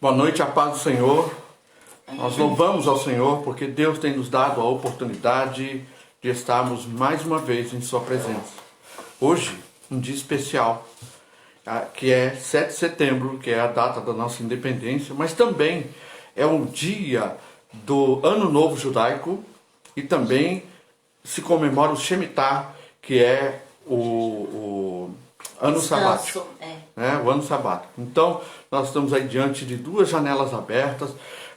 Boa noite, a paz do Senhor. Nós louvamos ao Senhor porque Deus tem nos dado a oportunidade de estarmos mais uma vez em sua presença. Hoje, um dia especial, que é 7 de setembro, que é a data da nossa independência, mas também é um dia do Ano Novo Judaico e também se comemora o Shemitah, que é o ano sabático. O ano sabático. Então, nós estamos aí diante de duas janelas abertas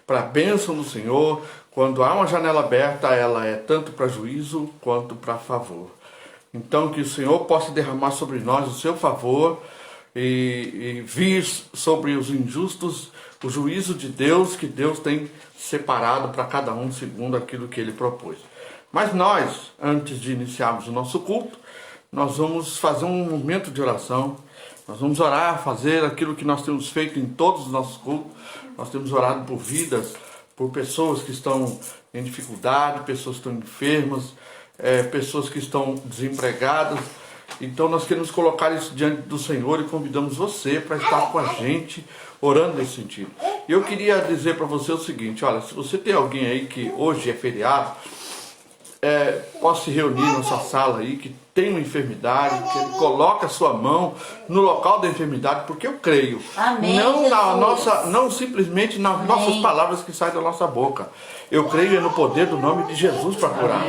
para a bênção do Senhor. Quando há uma janela aberta, ela é tanto para juízo quanto para favor. Então, que o Senhor possa derramar sobre nós o seu favor e vir sobre os injustos o juízo de Deus, que Deus tem separado para cada um segundo aquilo que Ele propôs. Mas nós, antes de iniciarmos o nosso culto, nós vamos fazer um momento de oração. Nós vamos orar, fazer aquilo que nós temos feito em todos os nossos cultos. Nós temos orado por vidas, por pessoas que estão em dificuldade, pessoas que estão enfermas, pessoas que estão desempregadas. Então nós queremos colocar isso diante do Senhor e convidamos você para estar com a gente orando nesse sentido. E eu queria dizer para você o seguinte: olha, se você tem alguém aí que hoje é feriado, possa se reunir nessa sala aí, que tem uma enfermidade, que ele coloque a sua mão no local da enfermidade, porque eu creio. Amém, não simplesmente nas nossas palavras que saem da nossa boca. Eu creio no poder do nome de Jesus para curar.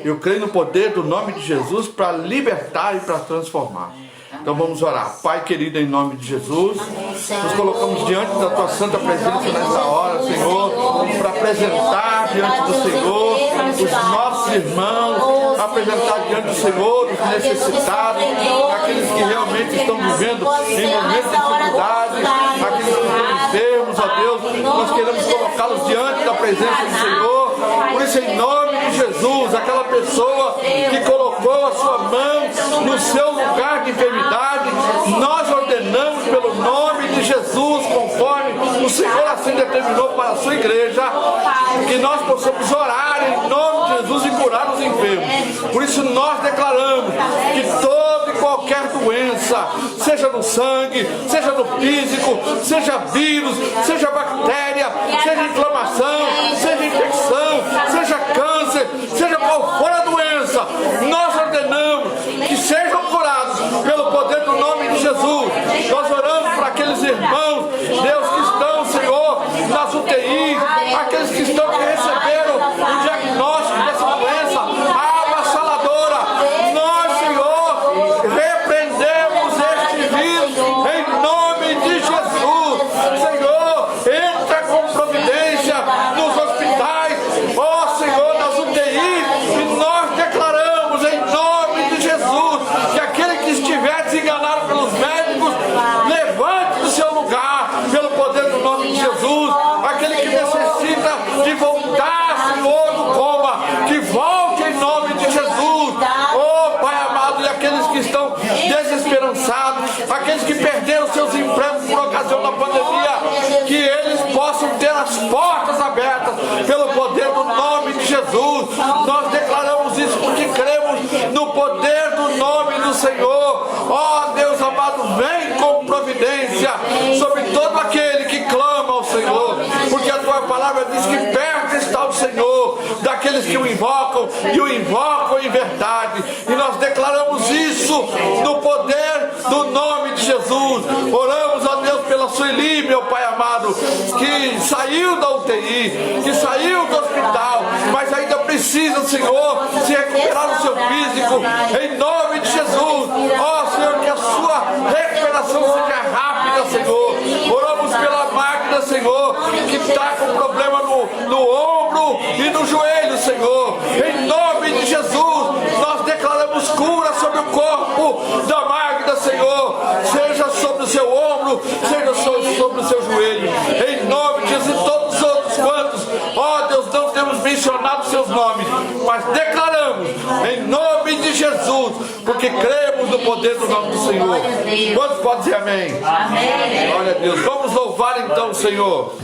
Eu creio no poder do nome de Jesus para libertar e para transformar. Então vamos orar. Pai querido, em nome de Jesus, nos colocamos diante da tua santa presença nessa hora, Senhor, para apresentar diante do Senhor os nossos irmãos, apresentar diante do Senhor os necessitados, aqueles que realmente estão vivendo em momentos de dificuldade, aqueles que estão enfermos, ó Deus, nós queremos colocá-los diante da presença do Senhor. Por isso, em nome de Jesus, aquela pessoa que colocou a sua mão no seu lugar de enfermidade, nós ordenamos pelo nome de Jesus, conforme o Senhor assim determinou para a sua igreja, que nós possamos orar em nome de Jesus e curar os enfermos. Por isso nós declaramos que toda e qualquer doença, seja no sangue, seja no físico, seja vírus, seja bactéria, seja inflamação, seja infecção, seja câncer, seja qual for a doença, nós ordenamos que sejam curados pelo poder do nome de Jesus. Nós oramos para aqueles irmãos, Deus, que estão, Senhor, nas UTIs, aqueles que estão que receberam o diagnóstico dessa doença avassaladora. Nós, Senhor, repreendemos este vírus em nome de Jesus. Senhor, entra com providência nos hospitais, ó Senhor, nas UTIs, e nós declaramos em nome de Jesus que aquele que estiver desenganado pelos médicos, levante do seu lugar pelo poder do nome de Jesus. Aquele que necessita de voltar, Senhor, do coma, que volte em nome de Jesus. Oh Pai amado, e aqueles que estão desesperançados, aqueles que perderam seus empregos por ocasião da pandemia, que eles possam ter as portas abertas pelo poder do nome de Jesus. Nós declaramos isso porque cremos no poder do nome do Senhor. Ó Deus amado, vem com providência sobre todo aquele que clama ao Senhor, porque a tua palavra diz que perto está o Senhor daqueles que o invocam, e o invocam em verdade. E nós declaramos isso no poder do nome de Jesus. Oramos a Deus pela Sueli, meu Pai amado, que saiu da UTI, que saiu do hospital, mas ainda precisa, Senhor, se recuperar no seu físico, em nome de Jesus. Ó Senhor, que a sua recuperação seja rápida, Senhor. Oramos pela Magda, Senhor, que está com problema no ombro e no joelho, Senhor. Em nome de Jesus, nós declaramos cura sobre o corpo da Magda, Senhor. Seja sobre o seu ombro, seja sobre o seu joelho. Em nome de Jesus, e todos os outros quantos, ó Deus, não temos mencionado seus nomes, mas declaramos em nome de Jesus, porque cremos no poder do nome do Senhor. Quantos podem dizer amém? Amém. Glória a Deus. Vamos louvar então o Senhor.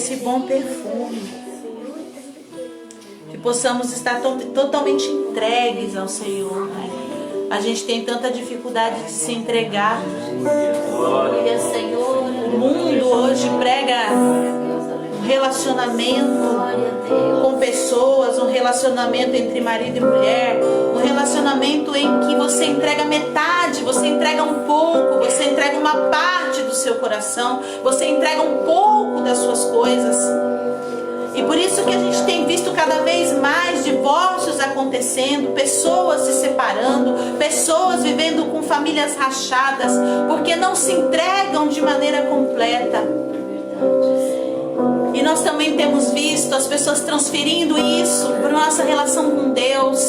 esse bom perfume. Que possamos estar totalmente entregues ao Senhor. A gente tem tanta dificuldade de se entregar. O mundo hoje prega um relacionamento com pessoas, um relacionamento entre marido e mulher, um relacionamento em que você entrega metade, você entrega um pouco, você entrega uma parte do seu coração, você entrega um pouco das suas coisas. E por isso que a gente tem visto cada vez mais divórcios acontecendo, pessoas se separando, pessoas vivendo com famílias rachadas, porque não se entregam de maneira completa. E nós também temos visto as pessoas transferindo isso para nossa relação com Deus.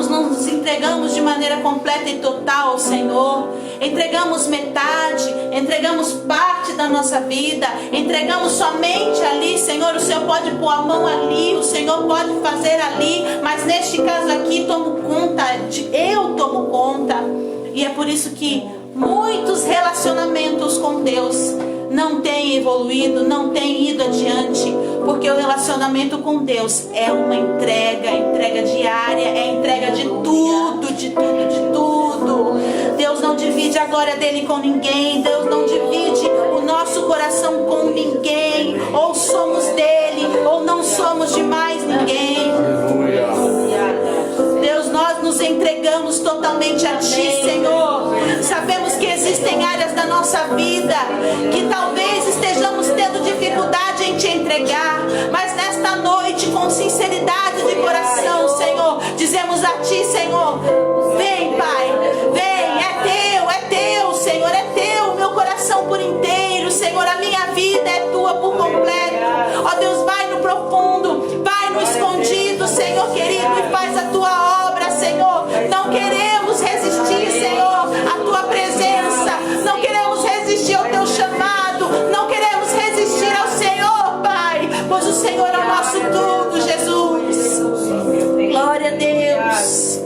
Não nos entregamos de maneira completa e total ao Senhor. Entregamos metade, entregamos parte da nossa vida, entregamos somente ali. Senhor, o Senhor pode pôr a mão ali, o Senhor pode fazer ali, mas neste caso aqui eu tomo conta. E é por isso que muitos relacionamentos com Deus não têm evoluído, não têm ido adiante, porque o relacionamento com Deus é uma entrega diária, é entrega de tudo, de tudo, de tudo. Deus não divide a glória dele com ninguém, Deus não divide o nosso coração com ninguém, ou somos dele, ou não somos de mais ninguém. Deus, nós nos entregamos totalmente a Ti, Senhor. Sabemos que existem áreas da nossa vida que talvez estejamos tendo dificuldade em Te entregar, mas nesta noite, com sinceridade de coração, Senhor, dizemos a Ti, Senhor, vem, Pai, vem, é teu, Senhor, é teu, meu coração por inteiro, Senhor, a minha vida é Tua por completo. Ó Deus, vai no profundo, vai no escondido, Senhor querido, e faz a Tua obra, Senhor. Não queremos resistir, Senhor, à Tua presença, não queremos resistir ao Teu chamado, não queremos resistir ao Senhor, Pai, pois o Senhor é o nosso tudo, Jesus. Glória a Deus.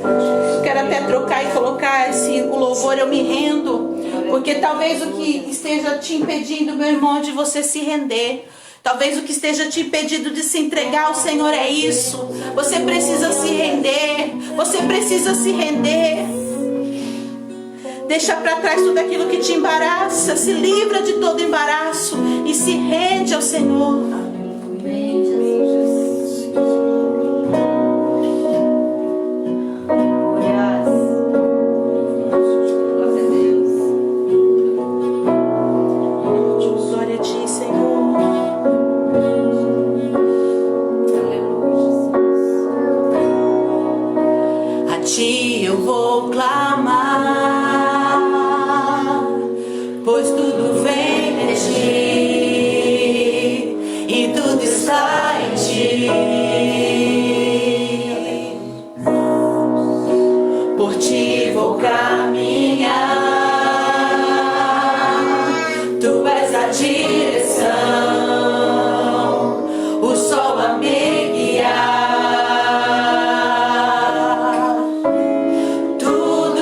Quero até trocar e colocar o louvor, eu me rendo, porque talvez o que esteja te impedindo, meu irmão, de você se render, talvez o que esteja te impedindo de se entregar ao Senhor é isso. Você precisa se render. Você precisa se render. Deixa para trás tudo aquilo que te embaraça. Se livra de todo embaraço e se rende ao Senhor. Tudo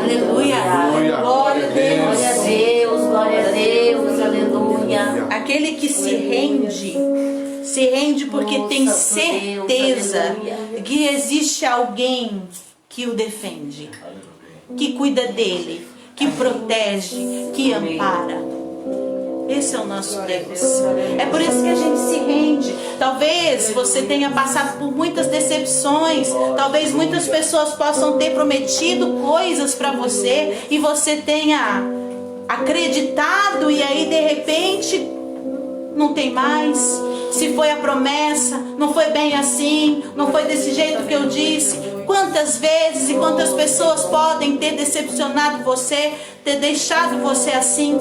Aleluia. Glória a Deus. Glória a Deus, glória a Deus, aleluia. Aquele que se rende porque tem certeza que existe alguém que o defende, que cuida dele, que protege, que ampara. Esse é o nosso Deus. É por isso que a gente se rende. Talvez você tenha passado por muitas decepções. Talvez muitas pessoas possam ter prometido coisas para você e você tenha acreditado e aí de repente não tem mais. Se foi a promessa, não foi bem assim, não foi desse jeito que eu disse. Quantas vezes e quantas pessoas podem ter decepcionado você, ter deixado você assim?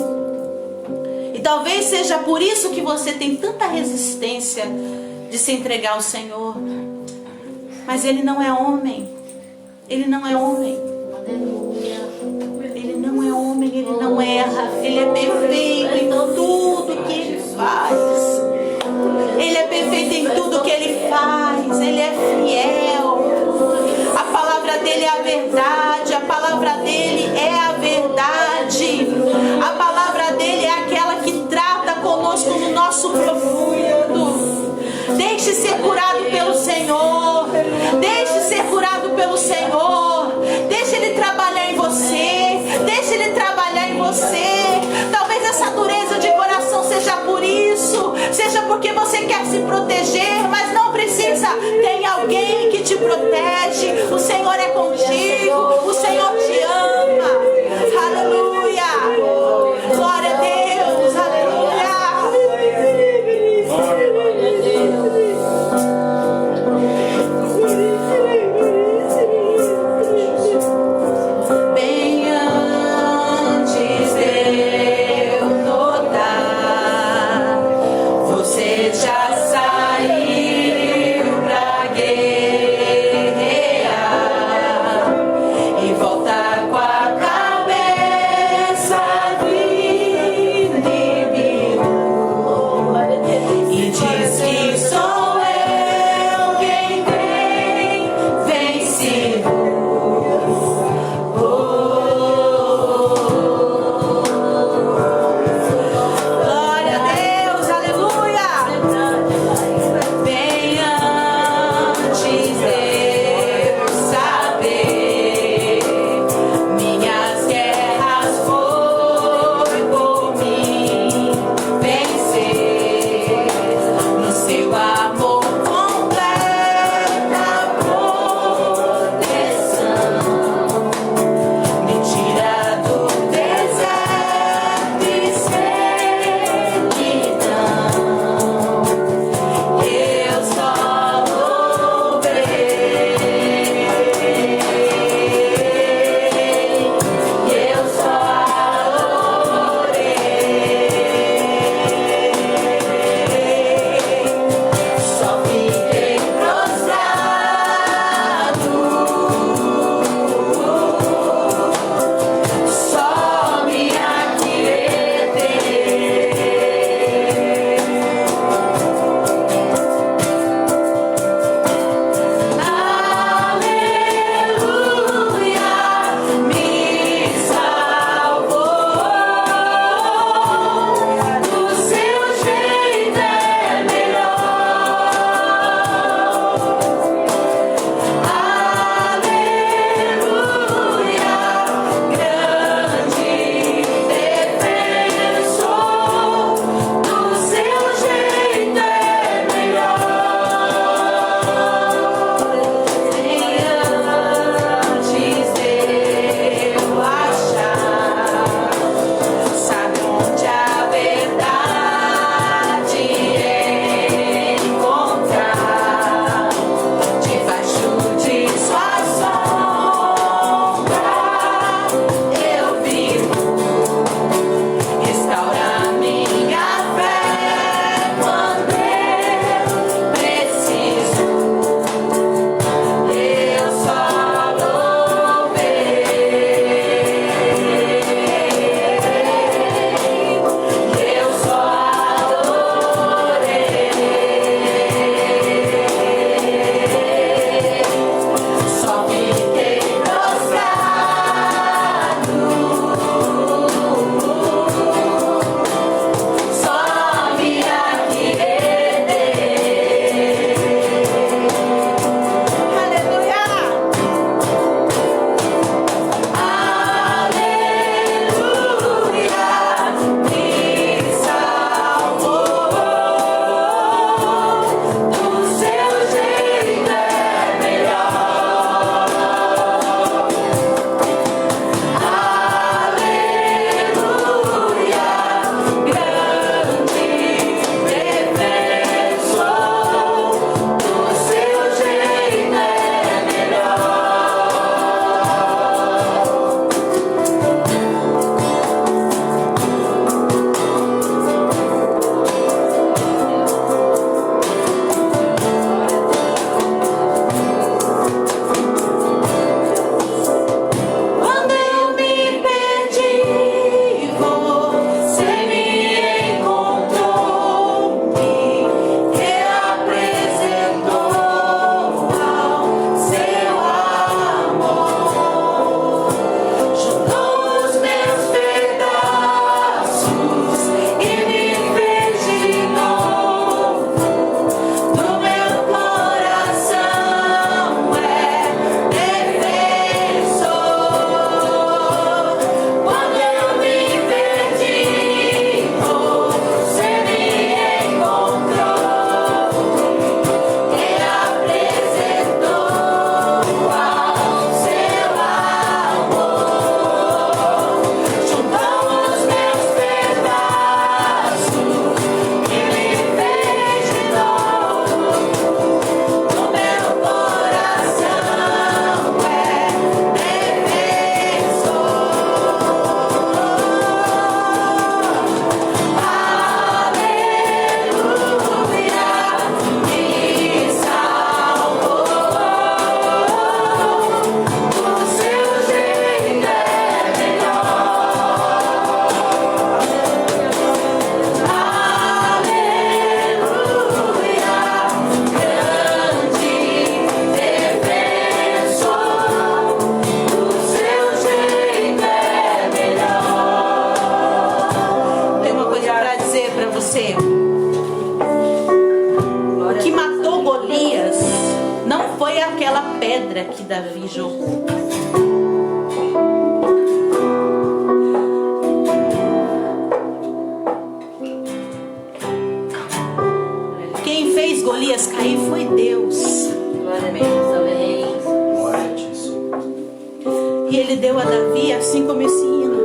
E talvez seja por isso que você tem tanta resistência de se entregar ao Senhor. Mas Ele não é homem. Ele não é homem. Ele não é homem, Ele não erra. Ele é perfeito em tudo que Ele faz. Ele é perfeito em tudo que Ele faz. Ele é fiel. A palavra dele é a verdade. A palavra dele é a verdade. A palavra dele é aquela que trata conosco no nosso profundo. Deixe ser curado pelo Senhor. Deixe ser curado pelo Senhor. Deixe Ele trabalhar em você. Deixe Ele trabalhar em você. Talvez essa dureza de coração seja por isso. Seja porque você quer se proteger, mas não precisa. Tem alguém que te protege. O Senhor é contigo. O Senhor te ama. Aleluia. Glória a Deus. Aleluia. Bem antes de eu notar, você já saiu pra guerrear. Davi jogou. Quem fez Golias cair foi Deus. Glória a Deus, amém. E ele deu a Davi, assim como esse hino,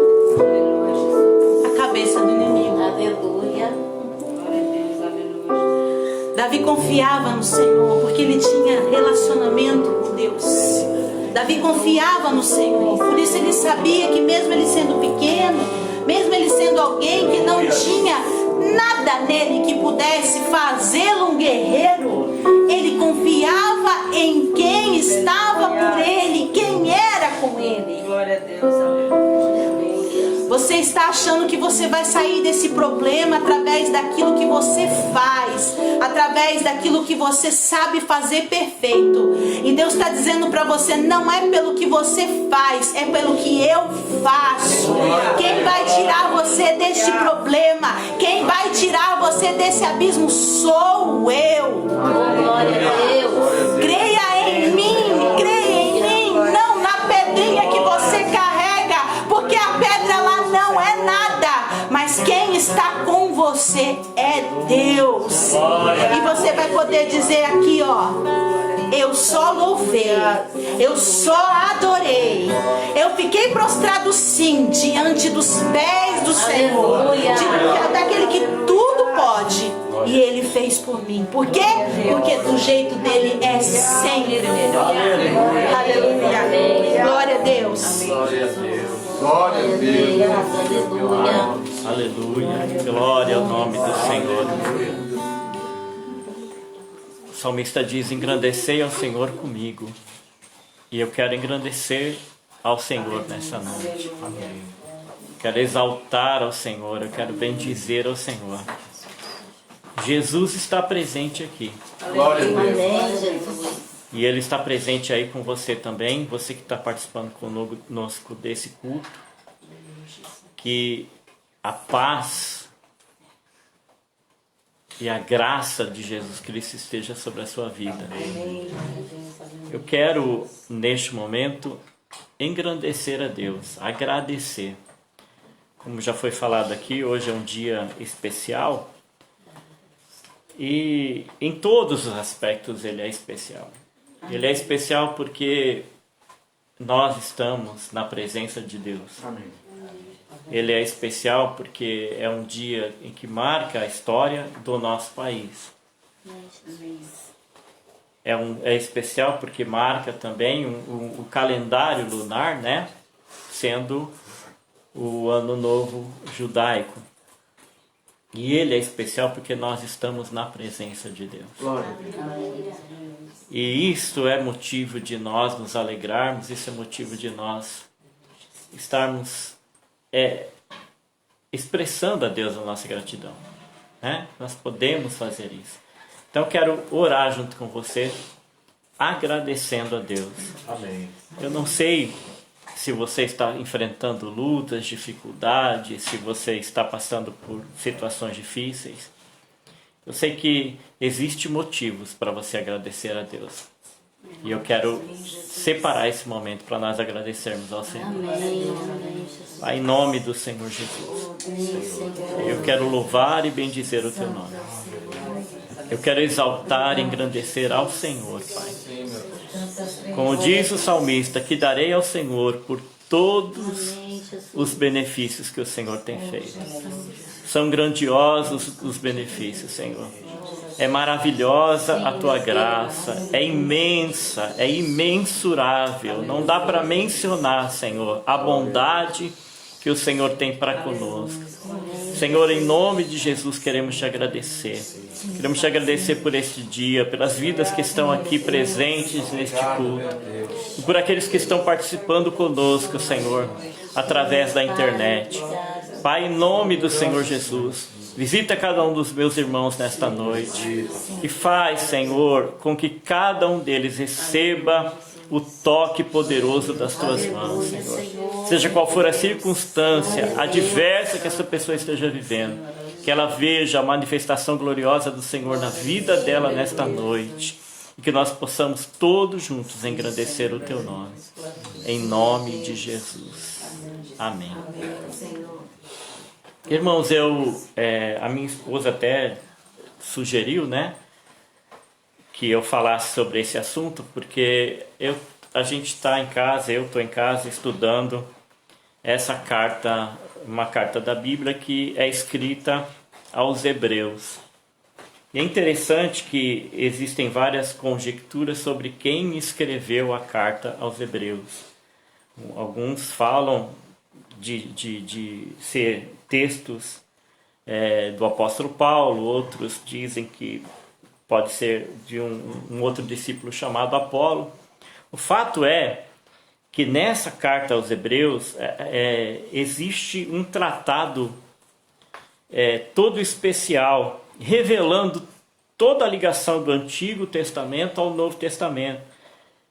a cabeça do inimigo. Aleluia. Davi confiava no Senhor, porque ele tinha relacionamento com Deus. Davi confiava no Senhor, por isso ele sabia que mesmo ele sendo pequeno, mesmo ele sendo alguém que não tinha nada nele que pudesse fazê-lo um guerreiro, ele confiava em quem estava por ele, quem era com ele. Glória a Deus, aleluia. Você está achando que você vai sair desse problema através daquilo que você faz, através daquilo que você sabe fazer perfeito. E Deus está dizendo para você, não é pelo que você faz, é pelo que eu faço. Quem vai tirar você deste problema, quem vai tirar você desse abismo sou eu. Glória a Deus. Creia em mim, não na pedrinha que você carrega, porque a pedra lá não é nada, mas quem está com você é Deus. E você vai poder dizer aqui, ó, eu só louvei, eu só adorei, eu fiquei prostrado sim diante dos pés do Senhor, daquele que tudo pode. E Ele fez por mim. Por quê? Porque do jeito dele é sempre melhor. Aleluia. Glória a Deus. Glória a Deus. Glória a Deus. Aleluia. Aleluia, glória ao nome do Senhor. O salmista diz, engrandecei ao Senhor comigo. E eu quero engrandecer ao Senhor nessa noite. Quero exaltar ao Senhor, eu quero bendizer ao Senhor. Jesus está presente aqui. Glória a Deus. Amém, Jesus. E Ele está presente aí com você também, você que está participando conosco desse culto. Que a paz e a graça de Jesus Cristo esteja sobre a sua vida. Eu quero, neste momento, engrandecer a Deus, agradecer. Como já foi falado aqui, hoje é um dia especial. E em todos os aspectos ele é especial. Ele é especial porque nós estamos na presença de Deus. Amém. Ele é especial porque é um dia em que marca a história do nosso país. É especial porque marca também o calendário lunar, né? Sendo o Ano Novo Judaico. E ele é especial porque nós estamos na presença de Deus. Glória a Deus. E isso é motivo de nós nos alegrarmos, isso é motivo de nós estarmos expressando a Deus a nossa gratidão. Né? Nós podemos fazer isso. Então eu quero orar junto com você, agradecendo a Deus. Amém. Eu não sei se você está enfrentando lutas, dificuldades, se você está passando por situações difíceis. Eu sei que existem motivos para você agradecer a Deus. E eu quero separar esse momento para nós agradecermos ao Senhor. Pai, em nome do Senhor Jesus. Eu quero louvar e bendizer o Teu nome. Eu quero exaltar e engrandecer ao Senhor, Pai. Como diz o salmista, que darei ao Senhor por todos os benefícios que o Senhor tem feito. São grandiosos os benefícios, Senhor. É maravilhosa a Tua graça, é imensa, é imensurável. Não dá para mencionar, Senhor, a bondade que o Senhor tem para conosco. Senhor, em nome de Jesus, queremos Te agradecer. Queremos Te agradecer por este dia, pelas vidas que estão aqui presentes neste culto. E por aqueles que estão participando conosco, Senhor, através da internet. Pai, em nome do Senhor Jesus, visita cada um dos meus irmãos nesta noite. E faz, Senhor, com que cada um deles receba o toque poderoso das Tuas mãos, Senhor. Seja qual for a circunstância adversa que essa pessoa esteja vivendo, que ela veja a manifestação gloriosa do Senhor na vida dela nesta noite. e que nós possamos todos juntos engrandecer o Teu nome. Em nome de Jesus. Amém. Irmãos, a minha esposa até sugeriu, né, que eu falasse sobre esse assunto, porque a gente está em casa, eu estou em casa estudando essa carta, uma carta da Bíblia que é escrita aos Hebreus. E é interessante que existem várias conjecturas sobre quem escreveu a carta aos Hebreus. Alguns falam de ser textos do apóstolo Paulo, outros dizem que pode ser de um outro discípulo chamado Apolo. O fato é que nessa carta aos Hebreus existe um tratado todo especial, revelando toda a ligação do Antigo Testamento ao Novo Testamento,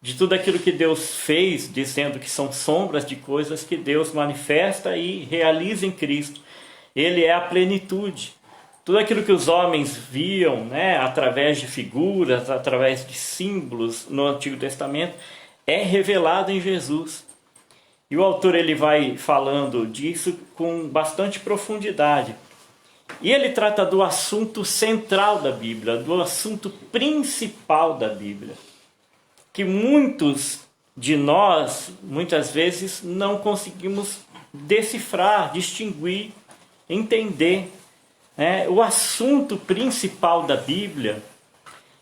de tudo aquilo que Deus fez, dizendo que são sombras de coisas que Deus manifesta e realiza em Cristo. Ele é a plenitude. Tudo aquilo que os homens viam, né, através de figuras, através de símbolos no Antigo Testamento, é revelado em Jesus. E o autor ele vai falando disso com bastante profundidade. E ele trata do assunto central da Bíblia, do assunto principal da Bíblia, que muitos de nós, muitas vezes, não conseguimos decifrar, distinguir, entender. O assunto principal da Bíblia,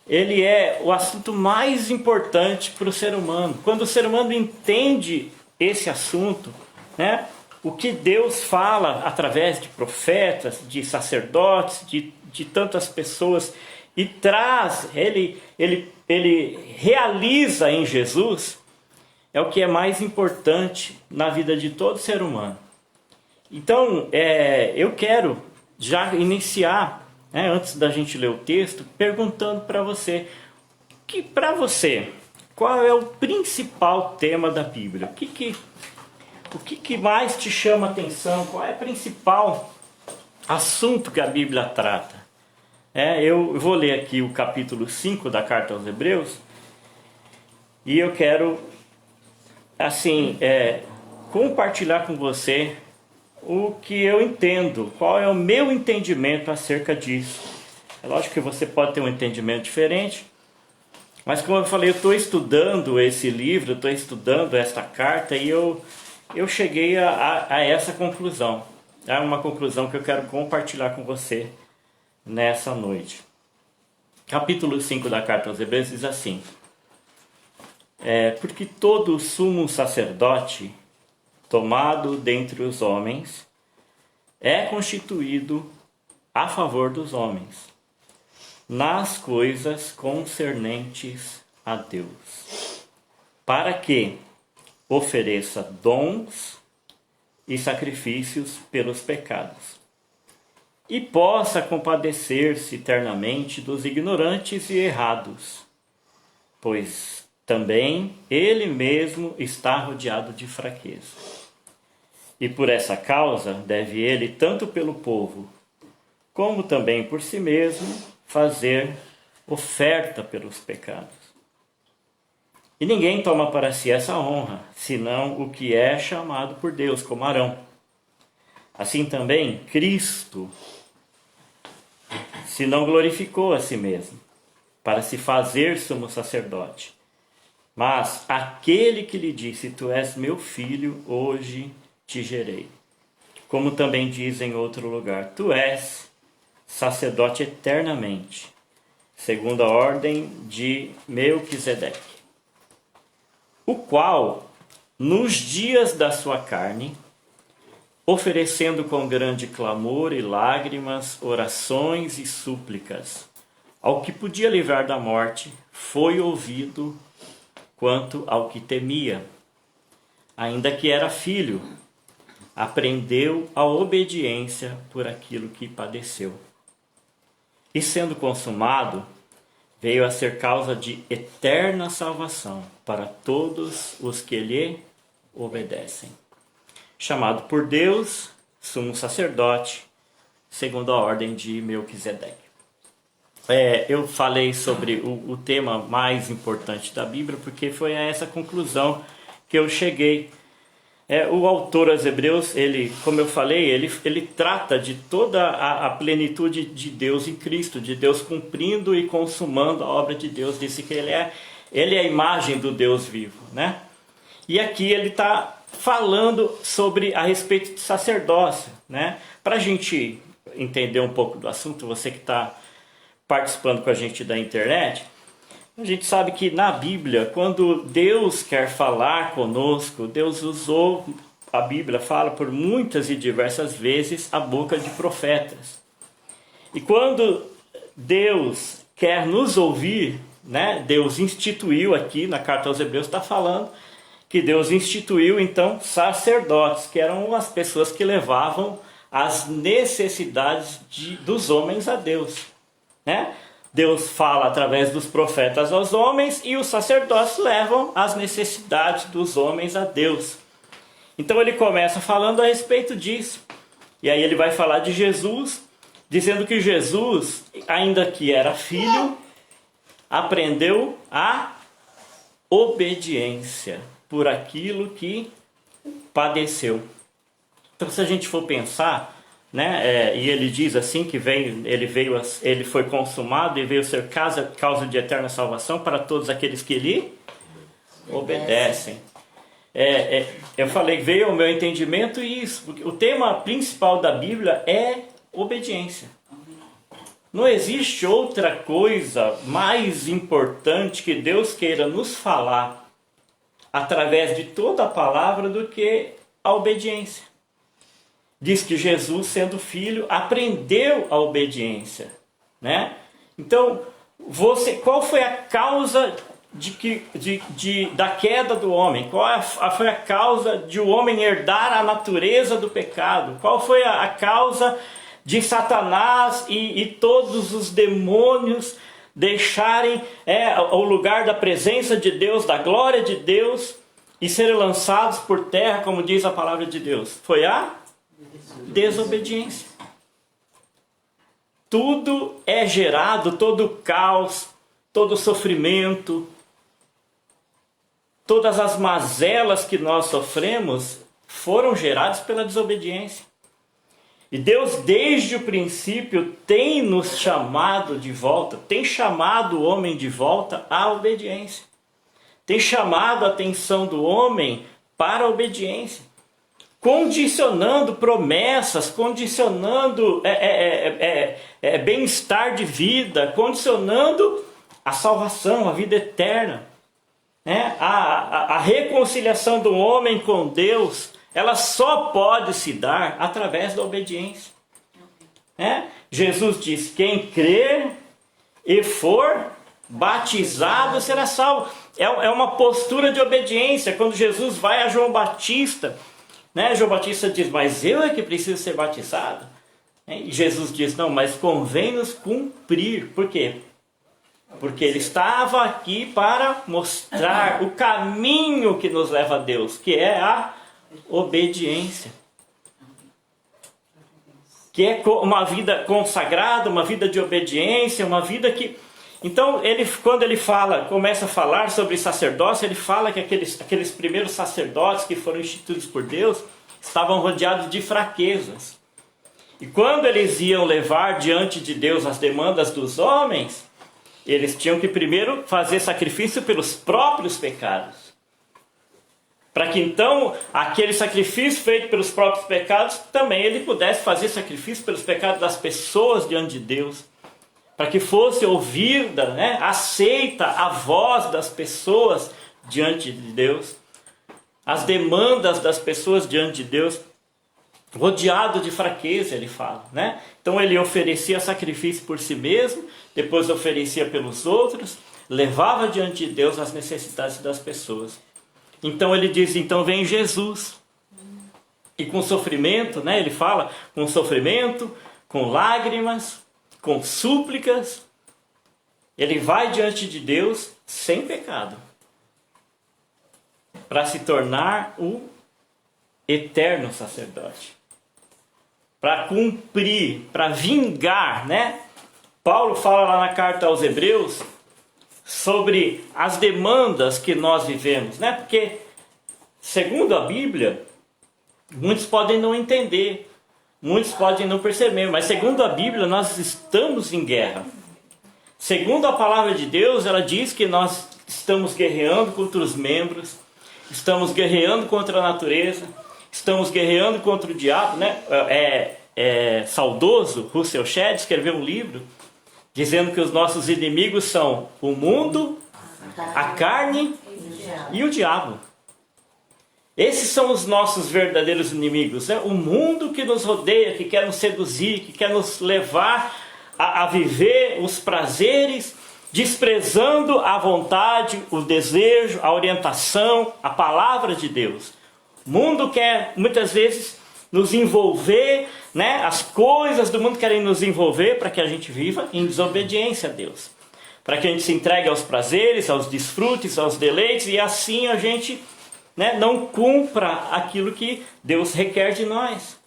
ele é o assunto mais importante para o ser humano. Quando o ser humano entende esse assunto, né, o que Deus fala através de profetas, de sacerdotes, de tantas pessoas, e traz, ele realiza em Jesus, é o que é mais importante na vida de todo ser humano. Então, eu quero já iniciar, antes da gente ler o texto, perguntando para você, qual é o principal tema da Bíblia? O que mais te chama a atenção? Qual é o principal assunto que a Bíblia trata? Eu vou ler aqui o capítulo 5 da carta aos Hebreus, e eu quero compartilhar com você o que eu entendo, qual é o meu entendimento acerca disso. É lógico que você pode ter um entendimento diferente, mas como eu falei, eu estou estudando esse livro, estou estudando esta carta, e eu cheguei a essa conclusão. É uma conclusão que eu quero compartilhar com você nessa noite. Capítulo 5 da carta aos Hebreus diz assim: porque todo sumo sacerdote tomado dentre os homens é constituído a favor dos homens, nas coisas concernentes a Deus, para que ofereça dons e sacrifícios pelos pecados, e possa compadecer-se eternamente dos ignorantes e errados, pois também ele mesmo está rodeado de fraqueza. E por essa causa deve ele, tanto pelo povo, como também por si mesmo, fazer oferta pelos pecados. E ninguém toma para si essa honra, senão o que é chamado por Deus, como Arão. Assim também, Cristo se não glorificou a si mesmo, para se fazer sumo sacerdote. Mas aquele que lhe disse: tu és meu filho, hoje te gerei. Como também diz em outro lugar: tu és sacerdote eternamente, segundo a ordem de Melquisedeque, o qual, nos dias da sua carne, oferecendo com grande clamor e lágrimas, orações e súplicas, ao que podia livrar da morte, foi ouvido quanto ao que temia. Ainda que era filho, aprendeu a obediência por aquilo que padeceu. E sendo consumado, veio a ser causa de eterna salvação para todos os que lhe obedecem. Chamado por Deus, sumo sacerdote, segundo a ordem de Melquisedeque. eu falei sobre o tema mais importante da Bíblia, porque foi a essa conclusão que eu cheguei. O autor aos Hebreus, ele, como eu falei, ele trata de toda a plenitude de Deus em Cristo, de Deus cumprindo e consumando a obra de Deus. Disse que ele é a imagem do Deus vivo, né? E aqui ele está falando a respeito de sacerdócio, né? Para a gente entender um pouco do assunto, você que está participando com a gente da internet, a gente sabe que na Bíblia, quando Deus quer falar conosco, Deus usou, a Bíblia fala por muitas e diversas vezes, a boca de profetas. E quando Deus quer nos ouvir, né, Deus instituiu aqui, na carta aos Hebreus está falando, que Deus instituiu então sacerdotes, que eram as pessoas que levavam as necessidades dos homens a Deus, né? Deus fala através dos profetas aos homens e os sacerdotes levam as necessidades dos homens a Deus. Então ele começa falando a respeito disso. E aí ele vai falar de Jesus, dizendo que Jesus, ainda que era filho, aprendeu a obediência por aquilo que padeceu. Então se a gente for pensar, né, e ele diz assim que ele foi consumado e veio ser causa de eterna salvação para todos aqueles que lhe obedecem. Eu falei, veio ao meu entendimento isso, porque o tema principal da Bíblia é obediência. Não existe outra coisa mais importante que Deus queira nos falar através de toda a palavra do que a obediência. Diz que Jesus, sendo filho, aprendeu a obediência, né? Então, qual foi a causa da queda do homem? Qual foi a causa de o homem herdar a natureza do pecado? Qual foi a causa de Satanás e todos os demônios deixarem o lugar da presença de Deus, da glória de Deus, e serem lançados por terra, como diz a palavra de Deus? Foi a desobediência. Tudo é gerado, todo o caos, todo o sofrimento, todas as mazelas que nós sofremos foram geradas pela desobediência. E Deus, desde o princípio, tem nos chamado de volta, tem chamado o homem de volta à obediência. Tem chamado a atenção do homem para a obediência, condicionando promessas, condicionando bem-estar de vida, condicionando a salvação, a vida eterna. A reconciliação do homem com Deus, ela só pode se dar através da obediência. Jesus diz, quem crer e for batizado será salvo. É uma postura de obediência. Quando Jesus vai a João Batista, João Batista diz, mas eu é que preciso ser batizado. E Jesus diz, não, mas convém-nos cumprir. Por quê? Porque ele estava aqui para mostrar o caminho que nos leva a Deus, que é a obediência. Que é uma vida consagrada, uma vida de obediência, uma vida que... Então, quando ele começa a falar sobre sacerdócio, ele fala que aqueles primeiros sacerdotes que foram instituídos por Deus estavam rodeados de fraquezas. E quando eles iam levar diante de Deus as demandas dos homens, eles tinham que primeiro fazer sacrifício pelos próprios pecados. Para que então, aquele sacrifício feito pelos próprios pecados, também ele pudesse fazer sacrifício pelos pecados das pessoas diante de Deus. Para que fosse ouvida, aceita a voz das pessoas diante de Deus, as demandas das pessoas diante de Deus, rodeado de fraqueza, ele fala. Então ele oferecia sacrifício por si mesmo, depois oferecia pelos outros, levava diante de Deus as necessidades das pessoas. Então ele diz, então vem Jesus. E com sofrimento, ele fala, com sofrimento, com lágrimas, com súplicas, ele vai diante de Deus sem pecado, para se tornar o eterno sacerdote, para cumprir, para vingar, Paulo fala lá na carta aos Hebreus sobre as demandas que nós vivemos, né? Porque, segundo a Bíblia, muitos podem não entender, muitos podem não perceber, mas segundo a Bíblia, nós estamos em guerra. Segundo a palavra de Deus, ela diz que nós estamos guerreando contra os membros, estamos guerreando contra a natureza, estamos guerreando contra o diabo, né? Saudoso Russell Shedd escreveu um livro dizendo que os nossos inimigos são o mundo, a carne e o diabo. Esses são os nossos verdadeiros inimigos, né? O mundo que nos rodeia, que quer nos seduzir, que quer nos levar a viver os prazeres, desprezando a vontade, o desejo, a orientação, a palavra de Deus. O mundo quer muitas vezes nos envolver, né? As coisas do mundo querem nos envolver para que a gente viva em desobediência a Deus, para que a gente se entregue aos prazeres, aos desfrutes, aos deleites, e assim a gente, né, não cumpra aquilo que Deus requer de nós,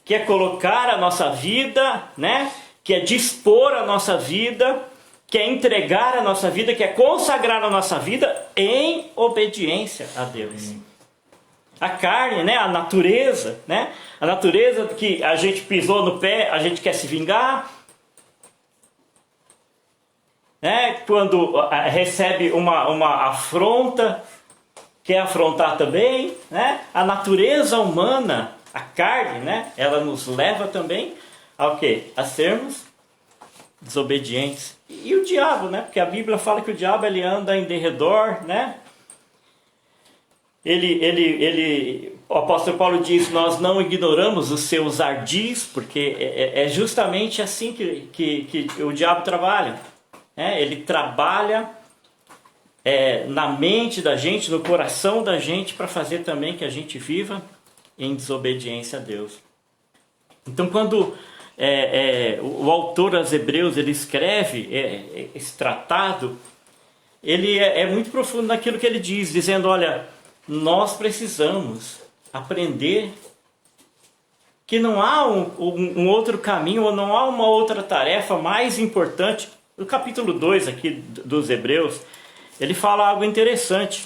que é colocar a nossa vida, né, que é dispor a nossa vida, que é entregar a nossa vida, que é consagrar a nossa vida em obediência a Deus. A carne, né, a natureza que a gente pisou no pé, a gente quer se vingar, né? Quando recebe uma afronta, quer afrontar também, né? A natureza humana, a carne, né, ela nos leva também ao quê? A sermos desobedientes. E o diabo, né? Porque a Bíblia fala que o diabo ele anda em derredor, né? O apóstolo Paulo diz: nós não ignoramos os seus ardis, porque é justamente assim que o diabo trabalha. Ele trabalha na mente da gente, no coração da gente, para fazer também que a gente viva em desobediência a Deus. Então, quando o autor aos Hebreus ele escreve esse tratado, ele é muito profundo naquilo que ele diz, dizendo: olha, nós precisamos aprender que não há um outro caminho, ou não há uma outra tarefa mais importante. No capítulo 2 aqui dos Hebreus, ele fala algo interessante.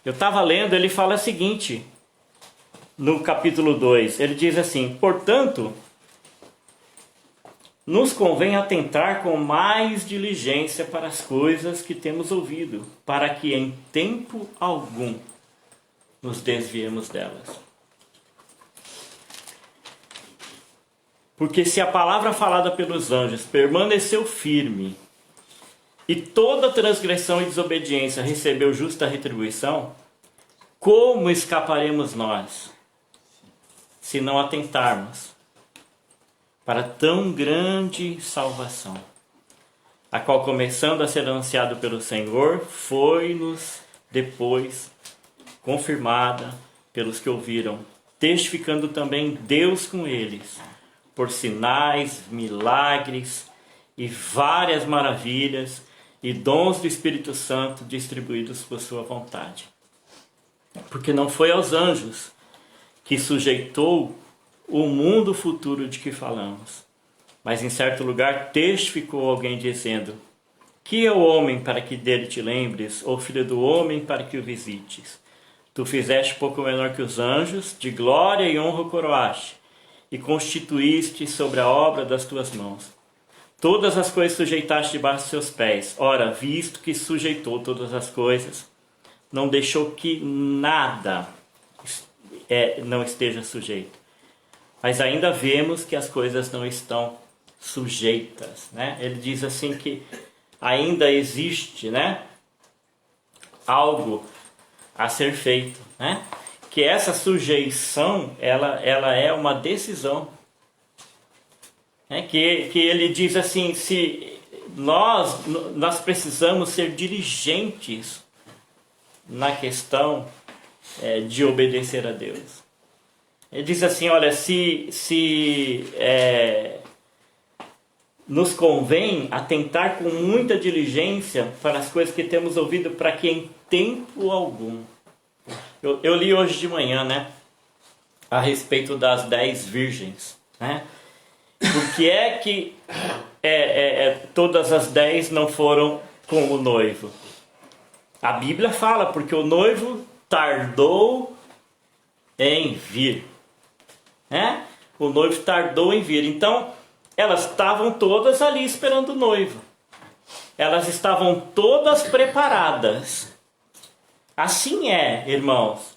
Eu estava lendo, ele fala o seguinte, no capítulo 2, ele diz assim: portanto, nos convém atentar com mais diligência para as coisas que temos ouvido, para que em tempo algum nos desviemos delas. Porque se a palavra falada pelos anjos permaneceu firme, e toda transgressão e desobediência recebeu justa retribuição, como escaparemos nós, se não atentarmos para tão grande salvação, a qual, começando a ser anunciado pelo Senhor, foi-nos depois confirmada pelos que ouviram, testificando também Deus com eles, por sinais, milagres e várias maravilhas e dons do Espírito Santo distribuídos por sua vontade. Porque não foi aos anjos que sujeitou o mundo futuro de que falamos, mas em certo lugar testificou alguém dizendo: que é o homem para que dele te lembres, ou filho do homem para que o visites? Tu fizeste pouco menor que os anjos, de glória e honra o coroaste, e constituíste sobre a obra das tuas mãos. Todas as coisas sujeitaste debaixo dos seus pés. Ora, visto que sujeitou todas as coisas, não deixou que nada não esteja sujeito. Mas ainda vemos que as coisas não estão sujeitas, né? Ele diz assim que ainda existe, né, algo a ser feito, né? Que essa sujeição ela é uma decisão, né? Que ele diz assim: se nós precisamos ser diligentes na questão de obedecer a Deus. Ele diz assim: olha, se nos convém atentar com muita diligência para as coisas que temos ouvido, para que em tempo algum. Eu li hoje de manhã, né, a respeito das 10 virgens, né? Por que é que todas as 10 não foram com o noivo? A Bíblia fala, porque o noivo tardou em vir. Né? O noivo tardou em vir. Então, elas estavam todas ali esperando o noivo. Elas estavam todas preparadas. Assim irmãos.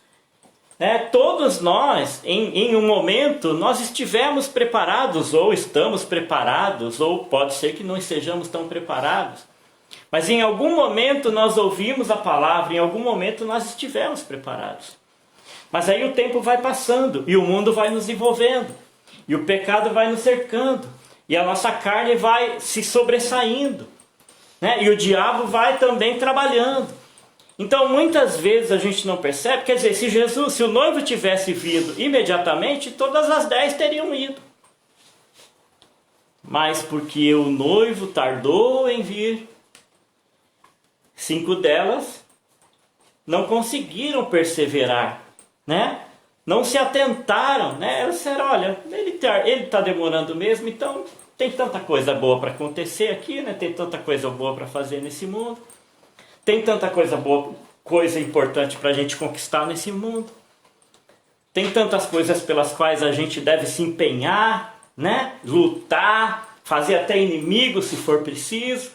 Todos nós, em um momento, nós estivemos preparados, ou estamos preparados, ou pode ser que não estejamos tão preparados. Mas em algum momento nós ouvimos a palavra, em algum momento nós estivemos preparados. Mas aí o tempo vai passando, e o mundo vai nos envolvendo, e o pecado vai nos cercando, e a nossa carne vai se sobressaindo, né? E o diabo vai também trabalhando. Então muitas vezes a gente não percebe, quer dizer, se o noivo tivesse vindo imediatamente, todas as 10 teriam ido. Mas porque o noivo tardou em vir, 5 delas não conseguiram perseverar, né? Não se atentaram, né? Elas disseram, olha, ele está demorando mesmo, então tem tanta coisa boa para acontecer aqui, né? Tem tanta coisa boa para fazer nesse mundo. Tem tanta coisa boa, coisa importante para a gente conquistar nesse mundo. Tem tantas coisas pelas quais a gente deve se empenhar, né? Lutar, fazer até inimigo se for preciso.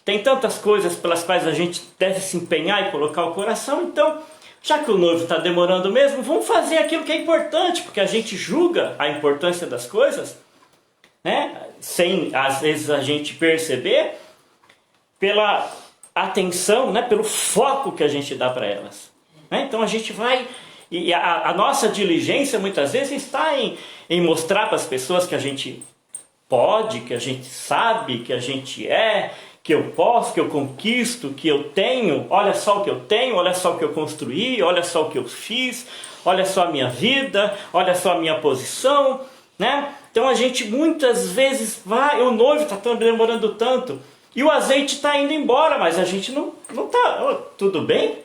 Tem tantas coisas pelas quais a gente deve se empenhar e colocar o coração. Então, já que o noivo está demorando mesmo, vamos fazer aquilo que é importante, porque a gente julga a importância das coisas, né? Sem às vezes a gente perceber, pela atenção, né? Pelo foco que a gente dá para elas, né? Então a gente vai, e a nossa diligência muitas vezes está em mostrar para as pessoas que a gente pode, que a gente sabe, que a gente que eu posso, que eu conquisto, que eu tenho. Olha só o que eu tenho, olha só o que eu construí, olha só o que eu fiz, olha só a minha vida, olha só a minha posição, né? Então a gente muitas vezes vai, o noivo está demorando tanto, e o azeite está indo embora, mas a gente não está, tudo bem?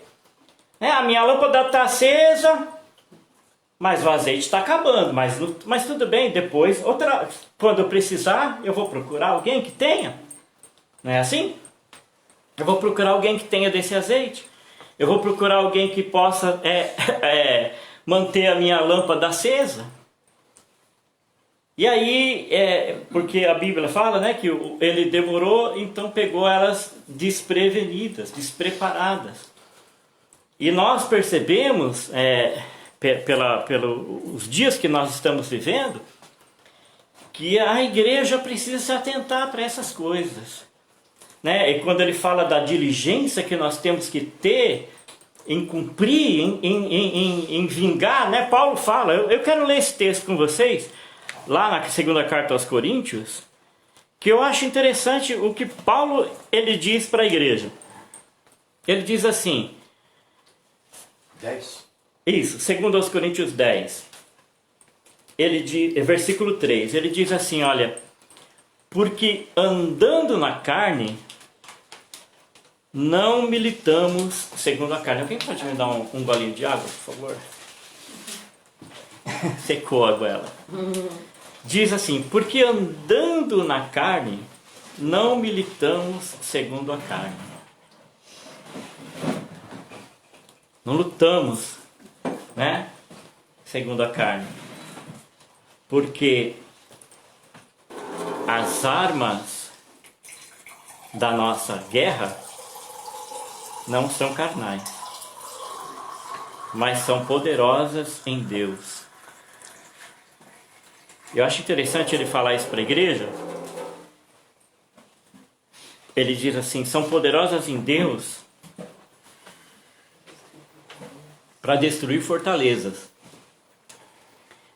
A minha lâmpada está acesa, mas o azeite está acabando, mas tudo bem, depois, quando eu precisar, eu vou procurar alguém que tenha. Não é assim? Eu vou procurar alguém que tenha desse azeite. Eu vou procurar alguém que possa manter a minha lâmpada acesa. E aí, porque a Bíblia fala, né, que ele demorou, então pegou elas desprevenidas, despreparadas. E nós percebemos, pelos dias que nós estamos vivendo, que a igreja precisa se atentar para essas coisas. Né? E quando ele fala da diligência que nós temos que ter em cumprir, em vingar, né? Paulo fala, eu quero ler esse texto com vocês, lá na segunda carta aos Coríntios, que eu acho interessante o que Paulo ele diz para a igreja. Ele diz assim, 10. Isso, segundo aos Coríntios 10, ele diz, versículo 3, ele diz assim, olha, porque andando na carne, não militamos segundo a carne. Alguém pode me dar um golinho de água, por favor? Secou a goela. Diz assim, porque andando na carne, não militamos segundo a carne. Não lutamos, né? Segundo a carne. Porque as armas da nossa guerra não são carnais, mas são poderosas em Deus. Eu acho interessante ele falar isso para a igreja. Ele diz assim, são poderosas em Deus para destruir fortalezas,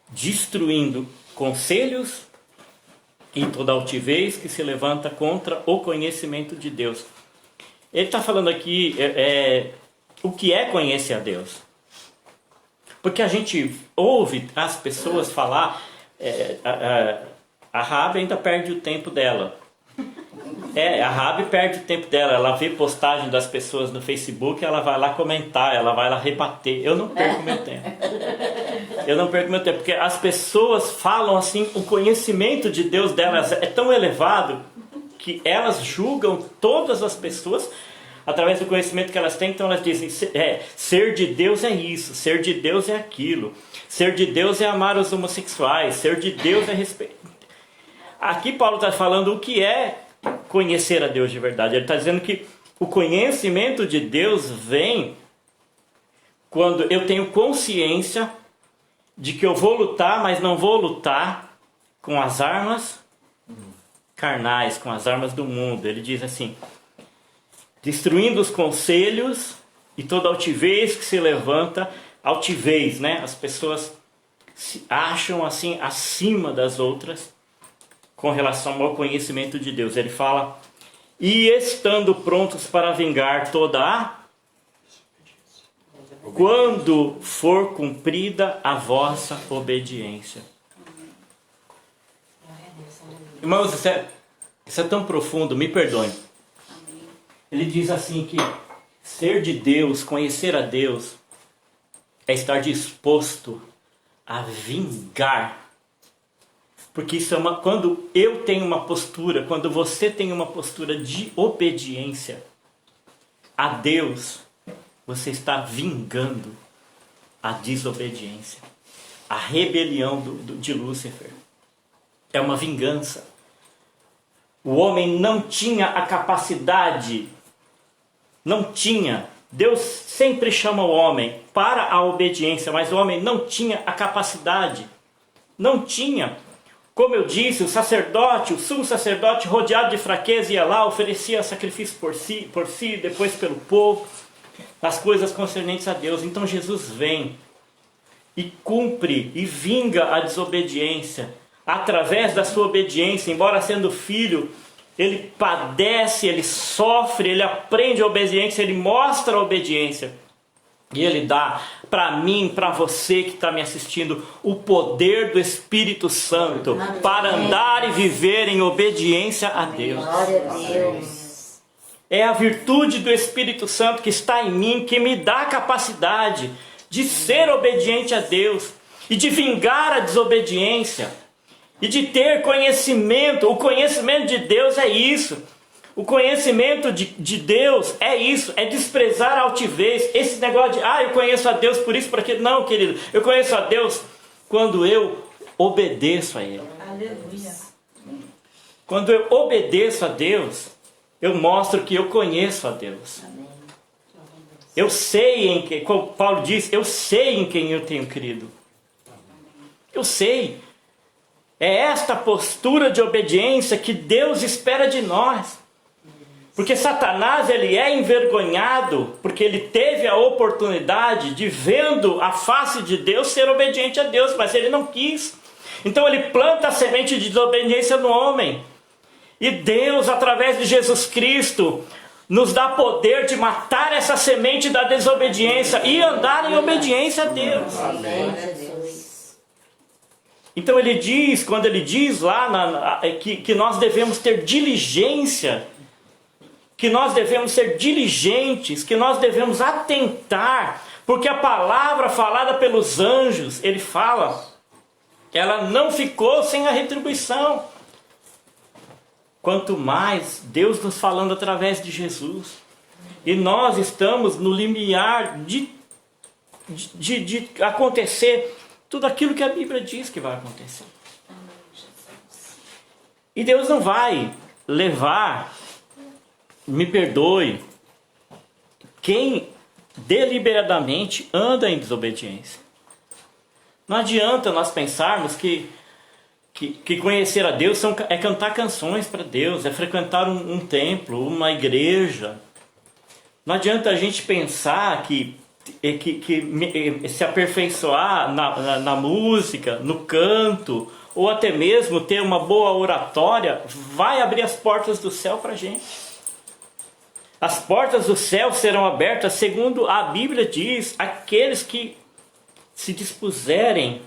destruindo conselhos e toda altivez que se levanta contra o conhecimento de Deus. Ele está falando aqui o que é conhecer a Deus. Porque a gente ouve as pessoas falar, a Rabi ainda perde o tempo dela. A Rabi perde o tempo dela, ela vê postagem das pessoas no Facebook, ela vai lá comentar, ela vai lá rebater. Eu não perco meu tempo. Eu não perco meu tempo, porque as pessoas falam assim, o conhecimento de Deus delas é tão elevado que elas julgam todas as pessoas através do conhecimento que elas têm. Então elas dizem, ser de Deus é isso, ser de Deus é aquilo, ser de Deus é amar os homossexuais, ser de Deus é respeitar. Aqui Paulo está falando o que é conhecer a Deus de verdade. Ele está dizendo que o conhecimento de Deus vem quando eu tenho consciência de que eu vou lutar, mas não vou lutar com as armas carnais, com as armas do mundo. Ele diz assim, destruindo os conselhos e toda altivez que se levanta, altivez, né? As pessoas se acham assim acima das outras com relação ao conhecimento de Deus. Ele fala, e estando prontos para vingar toda a... quando for cumprida a vossa obediência. Irmãos, isso é tão profundo, me perdoem. Ele diz assim que ser de Deus, conhecer a Deus, é estar disposto a vingar. Porque isso é quando eu tenho uma postura, quando você tem uma postura de obediência a Deus, você está vingando a desobediência, a rebelião de Lúcifer. É uma vingança. O homem não tinha a capacidade, não tinha. Deus sempre chama o homem para a obediência, mas o homem não tinha a capacidade. Não tinha. Como eu disse, o sacerdote, o sumo sacerdote, rodeado de fraqueza, ia lá, oferecia sacrifício por si, depois pelo povo, as coisas concernentes a Deus. Então Jesus vem e cumpre e vinga a desobediência. Através da sua obediência, embora sendo filho, ele padece, ele sofre, ele aprende a obediência, ele mostra a obediência. E ele dá para mim, para você que está me assistindo, o poder do Espírito Santo para andar e viver em obediência a Deus. Glória a Deus. É a virtude do Espírito Santo que está em mim, que me dá a capacidade de ser obediente a Deus e de vingar a desobediência e de ter conhecimento. O conhecimento de Deus é isso. O conhecimento de Deus é isso, é desprezar a altivez. Esse negócio de, eu conheço a Deus por isso, por aquilo. Não, querido, eu conheço a Deus quando eu obedeço a Ele. Aleluia. Quando eu obedeço a Deus, eu mostro que eu conheço a Deus. Eu sei em quem, como Paulo diz, eu sei em quem eu tenho crido. Eu sei. É esta postura de obediência que Deus espera de nós. Porque Satanás, ele é envergonhado, porque ele teve a oportunidade de, vendo a face de Deus, ser obediente a Deus, mas ele não quis. Então ele planta a semente de desobediência no homem. E Deus, através de Jesus Cristo, nos dá poder de matar essa semente da desobediência e andar em obediência a Deus. Amém. Então ele diz, quando ele diz lá que nós devemos ter diligência, que nós devemos ser diligentes, que nós devemos atentar, porque a palavra falada pelos anjos, ele fala, ela não ficou sem a retribuição. Quanto mais Deus nos falando através de Jesus. E nós estamos no limiar de acontecer tudo aquilo que a Bíblia diz que vai acontecer. E Deus não vai levar, me perdoe, quem deliberadamente anda em desobediência. Não adianta nós pensarmos que conhecer a Deus é cantar canções para Deus, é frequentar um templo, uma igreja. Não adianta a gente pensar que se aperfeiçoar na música, no canto, ou até mesmo ter uma boa oratória, vai abrir as portas do céu para a gente. As portas do céu serão abertas, segundo a Bíblia diz, aqueles que se dispuserem.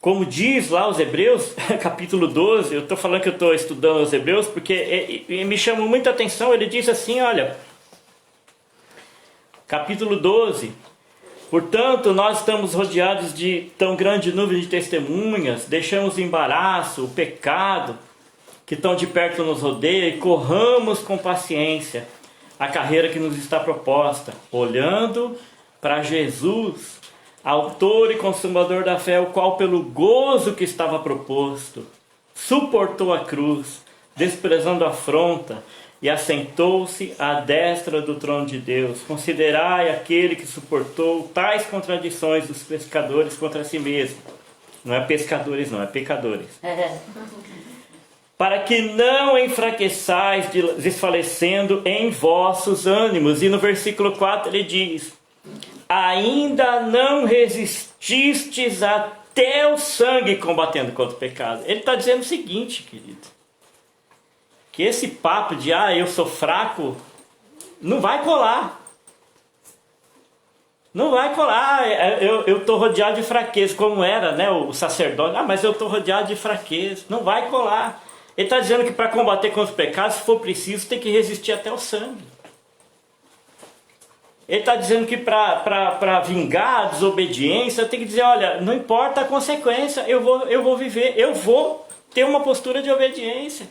Como diz lá os Hebreus, capítulo 12, eu estou falando que eu estou estudando os Hebreus, porque me chamou muita atenção, ele diz assim, olha, capítulo 12, Portanto, nós estamos rodeados de tão grande nuvem de testemunhas, deixamos o embaraço, o pecado, que tão de perto nos rodeia, e corramos com paciência a carreira que nos está proposta, olhando para Jesus, autor e consumador da fé, o qual pelo gozo que estava proposto, suportou a cruz, desprezando a afronta, e assentou-se à destra do trono de Deus. Considerai aquele que suportou tais contradições dos pescadores contra si mesmo. Não é pescadores não, é pecadores. Para que não enfraqueçais, desfalecendo em vossos ânimos. E no versículo 4 ele diz: ainda não resististes até o sangue combatendo contra o pecado. Ele está dizendo o seguinte, querido, que esse papo de eu sou fraco não vai colar. Não vai colar. Eu estou rodeado de fraqueza, como era, né, o sacerdote. Mas eu estou rodeado de fraqueza. Não vai colar. Ele está dizendo que para combater contra o pecado, se for preciso, tem que resistir até o sangue. Ele está dizendo que para vingar a desobediência, tem que dizer, olha, não importa a consequência, eu vou viver, eu vou ter uma postura de obediência.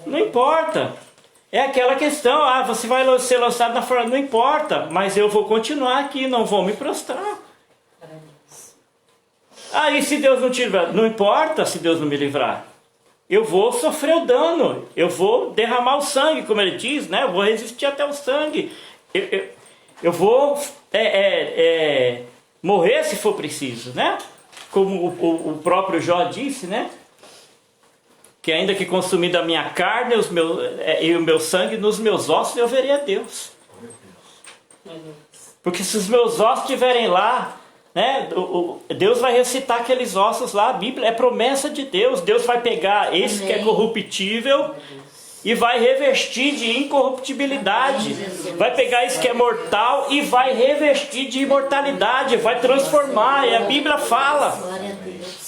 Não importa. É aquela questão, você vai ser lançado na fornalha, não importa, mas eu vou continuar aqui, não vou me prostrar. E se Deus não te livrar? Não importa se Deus não me livrar. Eu vou sofrer o dano, eu vou derramar o sangue, como ele diz, né? Eu vou resistir até o sangue. Eu vou morrer se for preciso, né? Como o próprio Jó disse, né? Que ainda que consumida a minha carne e o meu sangue, nos meus ossos eu verei a Deus. Porque se os meus ossos estiverem lá, né, Deus vai ressuscitar aqueles ossos lá. A Bíblia é promessa de Deus. Deus vai pegar esse que é corruptível e vai revestir de incorruptibilidade. Vai pegar esse que é mortal e vai revestir de imortalidade. Vai transformar. E a Bíblia fala. Glória a Deus.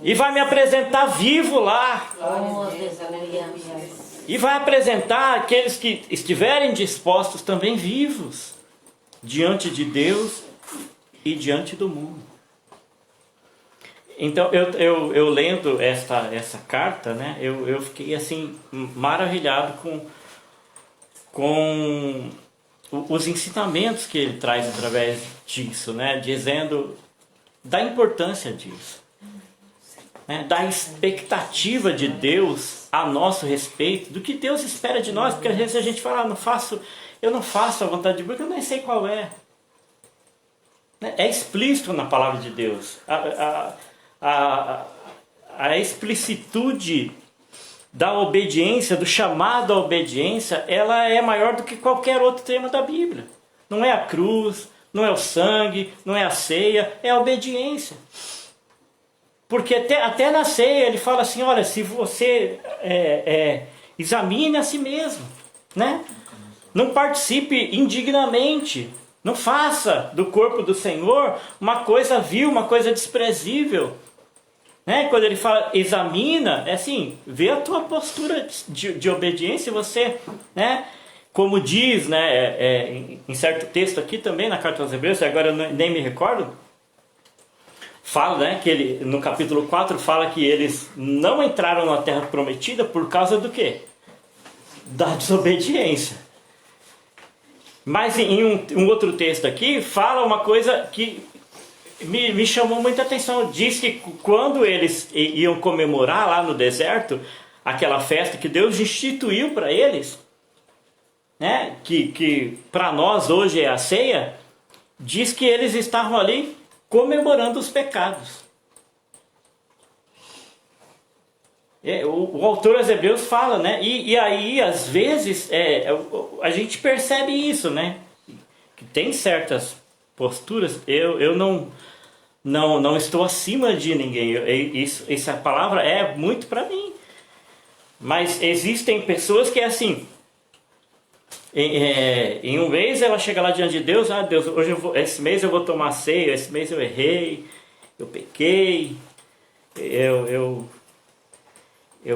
E vai me apresentar vivo lá. E vai apresentar aqueles que estiverem dispostos também vivos diante de Deus e diante do mundo. Então eu lendo essa carta, né, eu fiquei assim maravilhado com os ensinamentos que ele traz através disso, né, dizendo da importância disso. Da expectativa de Deus a nosso respeito, do que Deus espera de nós, porque às vezes a gente fala, eu não faço a vontade de Deus, porque eu nem sei qual é. É explícito na palavra de Deus. A explicitude da obediência, do chamado à obediência, ela é maior do que qualquer outro tema da Bíblia. Não é a cruz, não é o sangue, não é a ceia, é a obediência. Porque até na ceia ele fala assim, olha, se você examine a si mesmo, né? Não participe indignamente, não faça do corpo do Senhor uma coisa vil, uma coisa desprezível. Né? Quando ele fala examina, é assim, vê a tua postura de obediência, você, né? Como diz, né, em certo texto aqui também na carta aos Hebreus, agora eu nem me recordo, fala, né, que ele, no capítulo 4, fala que eles não entraram na terra prometida por causa do quê? Da desobediência. Mas em um outro texto aqui, fala uma coisa que me chamou muita atenção. Diz que quando eles iam comemorar lá no deserto, aquela festa que Deus instituiu para eles, né, que para nós hoje é a ceia, diz que eles estavam ali comemorando os pecados. O autor aos Hebreus fala, né? E aí, às vezes, a gente percebe isso, né? Que tem certas posturas. Eu não estou acima de ninguém. Essa palavra é muito para mim. Mas existem pessoas que é assim. Em um mês ela chega lá diante de Deus, Deus, esse mês eu vou tomar ceia, esse mês eu errei, eu pequei, eu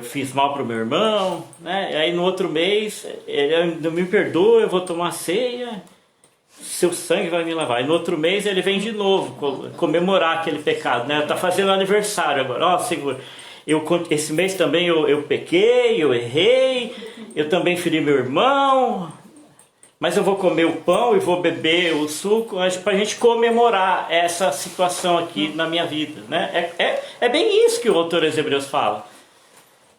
fiz mal para o meu irmão, né? Aí no outro mês ele não me perdoa, eu vou tomar ceia, seu sangue vai me lavar. E no outro mês ele vem de novo comemorar aquele pecado, né? Está fazendo aniversário agora. Ó, Senhor, esse mês também eu pequei, eu errei, eu também feri meu irmão, mas eu vou comer o pão e vou beber o suco para a gente comemorar essa situação aqui na minha vida, né? É bem isso que o autor aos Hebreus fala.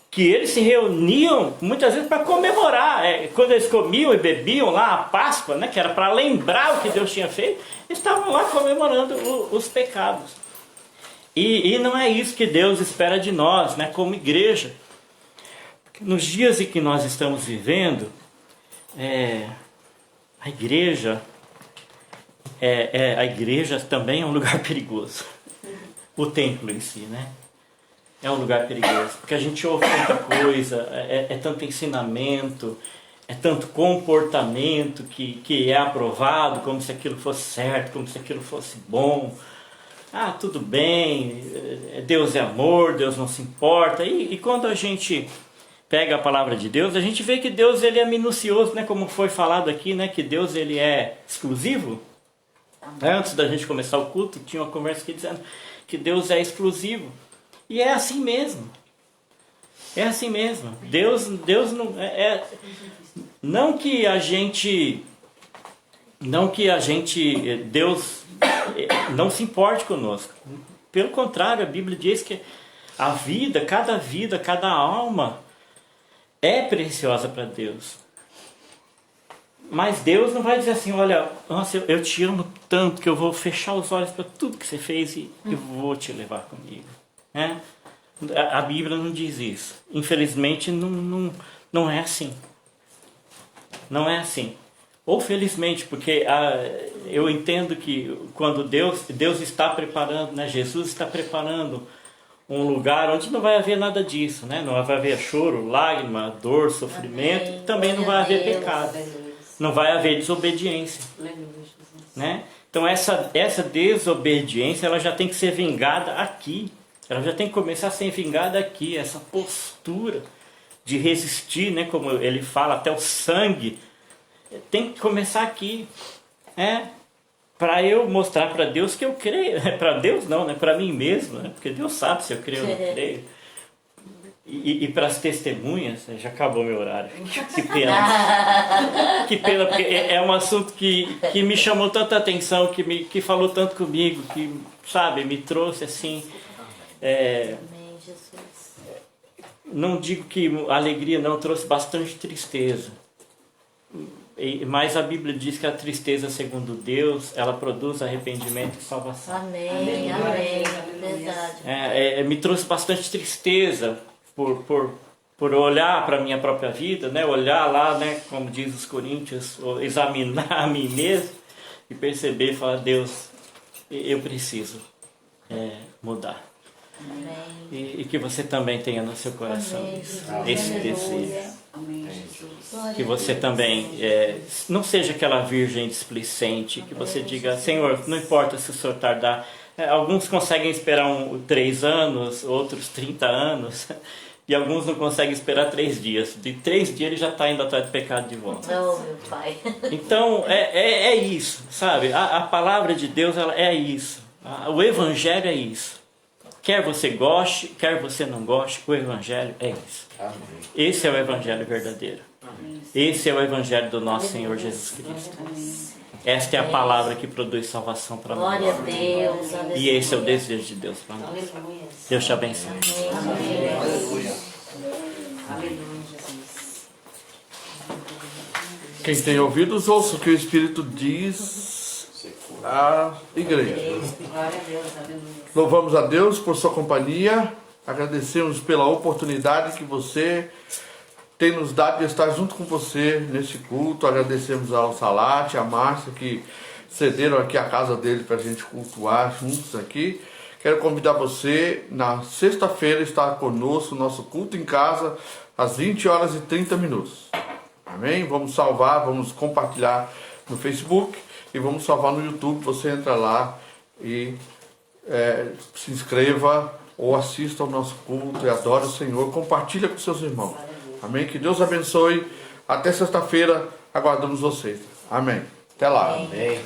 Que eles se reuniam muitas vezes para comemorar. Quando eles comiam e bebiam lá a Páscoa, né, que era para lembrar o que Deus tinha feito, eles estavam lá comemorando os pecados. E não é isso que Deus espera de nós, né, como igreja. Porque nos dias em que nós estamos vivendo, a igreja também é um lugar perigoso. O templo em si, né? É um lugar perigoso, porque a gente ouve tanta coisa, é tanto ensinamento, é tanto comportamento que é aprovado, como se aquilo fosse certo, como se aquilo fosse bom. Ah, tudo bem, Deus é amor, Deus não se importa. E quando a gente pega a palavra de Deus, a gente vê que Deus ele é minucioso, né? Como foi falado aqui, né? Que Deus ele é exclusivo. Antes da gente começar o culto, tinha uma conversa aqui dizendo que Deus é exclusivo. E é assim mesmo. É assim mesmo. Deus não não que a gente Deus não se importe conosco. Pelo contrário, a Bíblia diz que a vida, cada alma é preciosa para Deus. Mas Deus não vai dizer assim, olha, nossa, eu te amo tanto que eu vou fechar os olhos para tudo que você fez e eu vou te levar comigo. A Bíblia não diz isso. Infelizmente não é assim. Não é assim. Ou felizmente, porque eu entendo que quando Deus está preparando, né, Jesus está preparando um lugar onde não vai haver nada disso, né? Não vai haver choro, lágrima, dor, sofrimento. Amém. Também não vai haver pecado. Não vai haver desobediência. Né? Então essa desobediência ela já tem que ser vingada aqui. Ela já tem que começar a ser vingada aqui. Essa postura de resistir, né? Como ele fala, até o sangue. Tem que começar aqui. Para eu mostrar para Deus que eu creio. Para Deus não, né? Para mim mesmo. Né? Porque Deus sabe se eu creio ou não creio. E para as testemunhas, já acabou meu horário. Que pena. Que pena, porque é um assunto que me chamou tanta atenção, que falou tanto comigo, que, sabe, me trouxe assim. Não digo que alegria não, trouxe bastante tristeza. Mas a Bíblia diz que a tristeza, segundo Deus, ela produz arrependimento e salvação. Amém, amém, verdade. Me trouxe bastante tristeza por olhar para a minha própria vida, né? Olhar lá, né? Como diz os Coríntios, examinar a mim mesmo e perceber e falar, Deus, eu preciso mudar. E que você também tenha no seu coração esse desejo. Que você também não seja aquela virgem displicente, que você diga, Senhor, não importa se o Senhor tardar. Alguns conseguem esperar 3 anos, outros 30 anos, e alguns não conseguem esperar 3 dias. De 3 dias ele já está indo atrás do pecado de volta. Não, meu Pai. Então é isso, sabe? A palavra de Deus ela é isso. O Evangelho é isso. Quer você goste, quer você não goste, o Evangelho é isso. Amém. Esse é o Evangelho verdadeiro. Amém. Esse é o Evangelho do nosso Senhor Jesus Cristo. Amém. Esta é a palavra que produz salvação para nós. Glória a Deus. E esse é o desejo de Deus para nós. Deus te abençoe. Amém. Aleluia. Aleluia, Jesus. Quem tem ouvidos, ouça o que o Espírito diz à igreja. Glória a Deus, aleluia. Louvamos a Deus por sua companhia, agradecemos pela oportunidade que você tem nos dado de estar junto com você nesse culto. Agradecemos ao Salate, a Márcia, que cederam aqui a casa dele para a gente cultuar juntos aqui. Quero convidar você, na sexta-feira, estar conosco, nosso culto em casa, às 20h30. Amém? Vamos salvar, vamos compartilhar no Facebook e vamos salvar no YouTube. Você entra lá e se inscreva ou assista ao nosso culto e adore o Senhor. Compartilha com seus irmãos. Amém? Que Deus abençoe. Até sexta-feira, aguardamos vocês. Amém. Até lá. Amém. Amém.